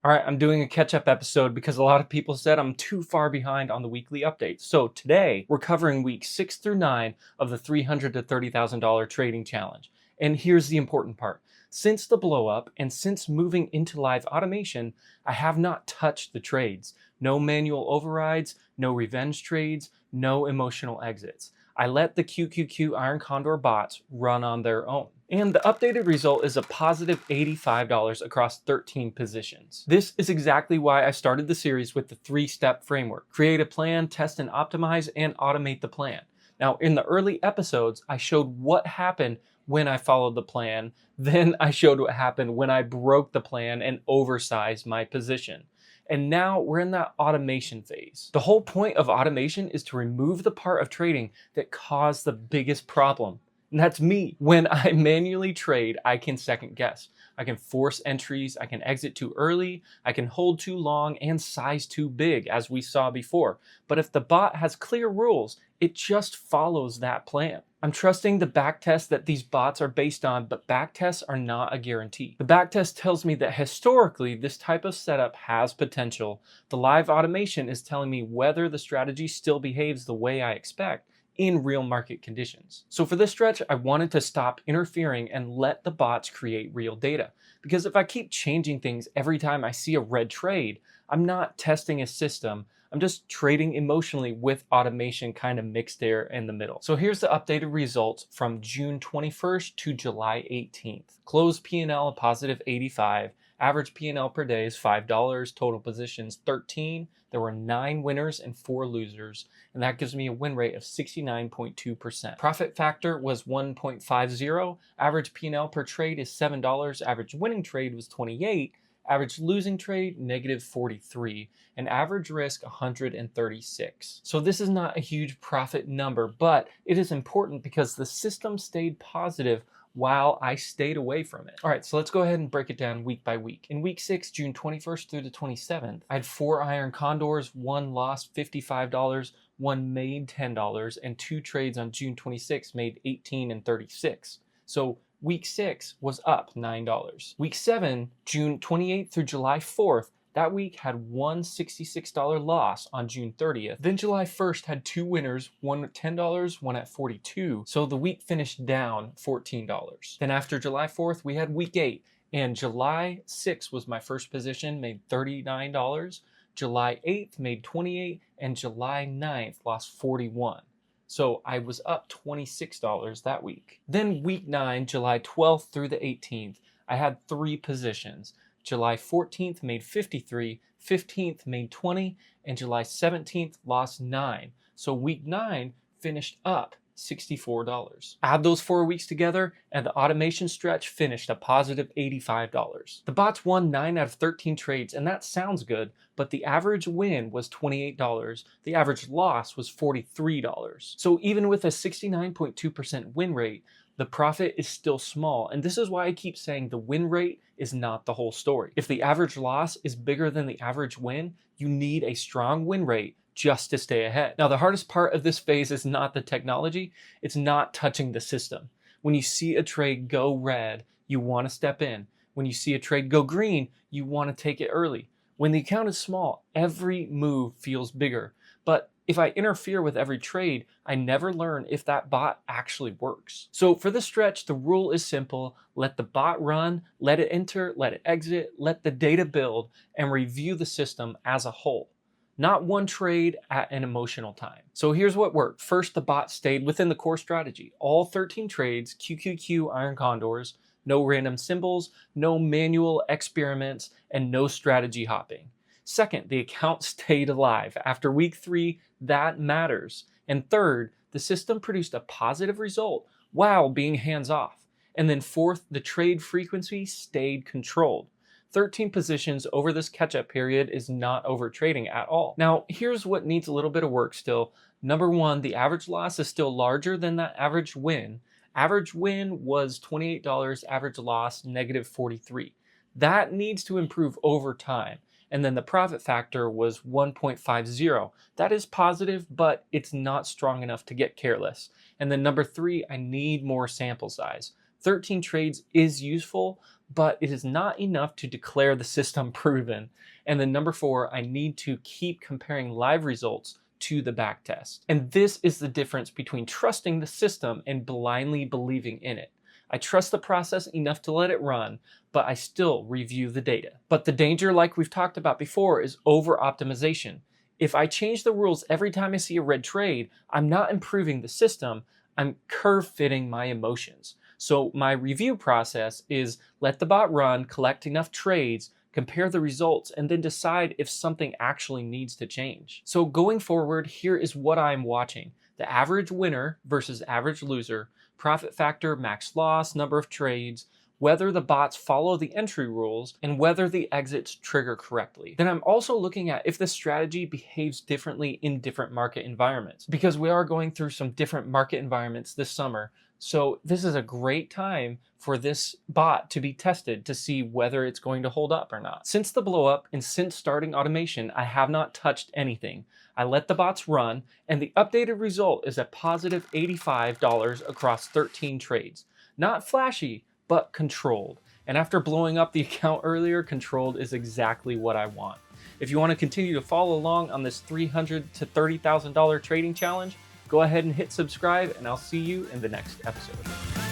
All right, I'm doing a catch-up episode because a lot of people said I'm too far behind on the weekly updates. So today we're covering weeks 6 through 9 of the $300 to $30,000 trading challenge. And here's the important part. Since the blow up and since moving into live automation, I have not touched the trades. No manual overrides, no revenge trades, no emotional exits. I let the QQQ Iron Condor bots run on their own. And the updated result is a positive $85 across 13 positions. This is exactly why I started the series with the 3-step framework. Create a plan, test and optimize, and automate the plan. Now, in the early episodes, I showed what happened when I followed the plan. Then I showed what happened when I broke the plan and oversized my position. And now we're in that automation phase. The whole point of automation is to remove the part of trading that caused the biggest problem. And that's me. When I manually trade, I can second guess. I can force entries, I can exit too early, I can hold too long, and size too big, as we saw before. But if the bot has clear rules, it just follows that plan. I'm trusting the backtest that these bots are based on, but backtests are not a guarantee. The backtest tells me that historically, this type of setup has potential. The live automation is telling me whether the strategy still behaves the way I expect in real market conditions. So for this stretch, I wanted to stop interfering and let the bots create real data. Because if I keep changing things every time I see a red trade, I'm not testing a system, I'm just trading emotionally with automation kind of mixed there in the middle. So here's the updated results from June 21st to July 18th. Closed P&L a positive 85. Average P&L per day is $5. Total positions 13. There were 9 winners and 4 losers. And that gives me a win rate of 69.2%. Profit factor was 1.50. Average P&L per trade is $7. Average winning trade was 28. Average losing trade, negative 43, and average risk 136. So this is not a huge profit number, but it is important because the system stayed positive while I stayed away from it. All right, so let's go ahead and break it down week by week. In week 6, June 21st through the 27th, I had 4 Iron Condors, 1 lost $55, 1 made $10, and 2 trades on June 26th made $18 and $36. So week 6 was up $9. Week 7, June 28th through July 4th, that week had one $66 loss on June 30th. Then July 1st had 2 winners, one at $10, one at $42. So the week finished down $14. Then after July 4th, we had week 8. And July 6th was my first position, made $39. July 8th made $28. And July 9th lost $41. So I was up $26 that week. Then week 9, July 12th through the 18th, I had 3 positions. July 14th made 53, 15th made 20, and July 17th lost 9. So week 9 finished up $64. Add those 4 weeks together and the automation stretch finished a positive $85. The bots won 9 out of 13 trades, and that sounds good, but the average win was $28. The average loss was $43. So even with a 69.2% win rate, the profit is still small, and this is why I keep saying the win rate is not the whole story. If the average loss is bigger than the average win, you need a strong win rate just to stay ahead. Now, the hardest part of this phase is not the technology, it's not touching the system. When you see a trade go red, you want to step in. When you see a trade go green, you want to take it early. When the account is small, every move feels bigger. But if I interfere with every trade, I never learn if that bot actually works. So for this stretch, the rule is simple. Let the bot run, let it enter, let it exit, let the data build, and review the system as a whole. Not one trade at an emotional time. So here's what worked. First, the bot stayed within the core strategy. All 13 trades, QQQ Iron Condors, no random symbols, no manual experiments, and no strategy hopping. Second, the account stayed alive. After week 3, that matters. And third, the system produced a positive result while being hands-off. And then fourth, the trade frequency stayed controlled. 13 positions over this catch-up period is not over trading at all. Now, here's what needs a little bit of work still. Number 1, the average loss is still larger than that average win. Average win was $28, average loss negative 43. That needs to improve over time. And then the profit factor was 1.50. That is positive, but it's not strong enough to get careless. And then number 3, I need more sample size. 13 trades is useful, but it is not enough to declare the system proven. And then number 4, I need to keep comparing live results to the backtest. And this is the difference between trusting the system and blindly believing in it. I trust the process enough to let it run, but I still review the data. But the danger, like we've talked about before, is over-optimization. If I change the rules every time I see a red trade, I'm not improving the system, I'm curve-fitting my emotions. So my review process is let the bot run, collect enough trades, compare the results, and then decide if something actually needs to change. So going forward, here is what I'm watching: the average winner versus average loser, profit factor, max loss, number of trades, whether the bots follow the entry rules, and whether the exits trigger correctly. Then I'm also looking at if the strategy behaves differently in different market environments, because we are going through some different market environments this summer. So this is a great time for this bot to be tested to see whether it's going to hold up or not. Since the blow up and since starting automation, I have not touched anything. I let the bots run, and the updated result is a positive $85 across 13 trades. Not flashy, but controlled. And after blowing up the account earlier, controlled is exactly what I want. If you want to continue to follow along on this $300,000 to $30,000 trading challenge, go ahead and hit subscribe, and I'll see you in the next episode.